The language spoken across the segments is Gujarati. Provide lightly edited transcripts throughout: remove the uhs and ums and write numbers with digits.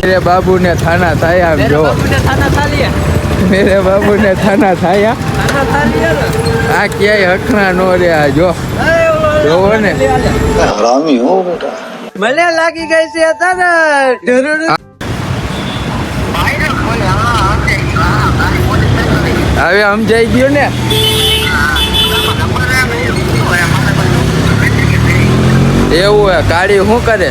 मेरे बाबू ने थाना थाया जो मेरे बाबू ने थाना थाया आ क्या हकना नो रे आ जो ने हरामी हो बेटा મને લાગી ગઈ છે અત્યારે હવે સમજાઈ ગયો ને એવું હે કાળી શું કરે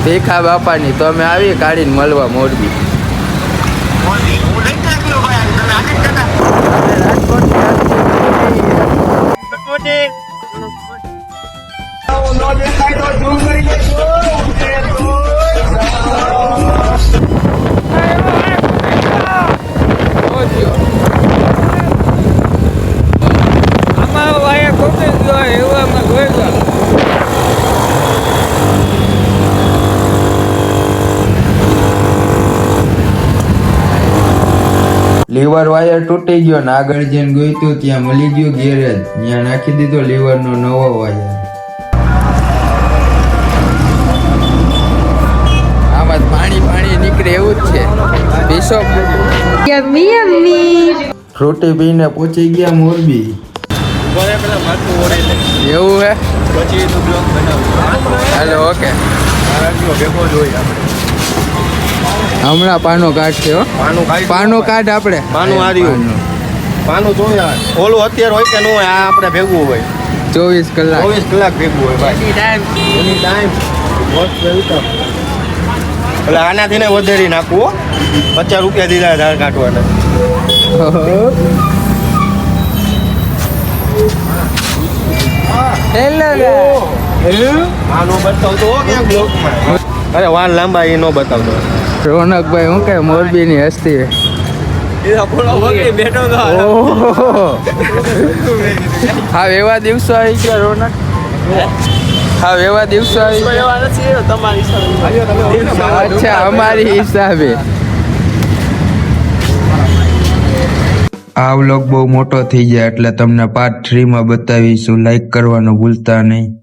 ભીખા બાપાની તો અમે આવી કાઢીને મળવા મોરબી લીવર વાયર તૂટી ગયો ને આગળ જઈને ગયું તો ત્યાં મળી ગયું ગેરેજ ત્યાં નાખી દીધો લીવર નો નવો વાયર આમાં પાણી નીકળે એવું જ છે પીસો ફ્રૂટી પીને પહોંચી ગયા મોરબી એવું હે હાલો ઓકે હમણાં પાનો કાર્ડ છે પાનો કાર્ડ આપણે પાનું આર્યું પાનું જોયા ઓલું અત્યારે હોય કે ન હોય આ આપણે ભેગું હોય 24 કલાક ભેગું હોય ભાઈ એની ટાઈમ એટલે આનાથી ને વધારી નાખવું 50 રૂપિયા દીધા ધાર કાઢવાના આનો બતાવતો ક્યાંક બ્લોકમાં અરે વાળ લાંબા એ નો બતાવતો રોનકભાઈ હું કે મોરબી ની હસ્તી હા એવા દિવસો આવી ગયા રોનક હા એવા દિવસો આવી ગયા અચ્છા અમારી હિસાબે આ વ્લોગ બહુ મોટો થઈ જાય એટલે તમને પાર્ટ 3 માં બતાવીશું લાઈક કરવાનું ભૂલતા નહીં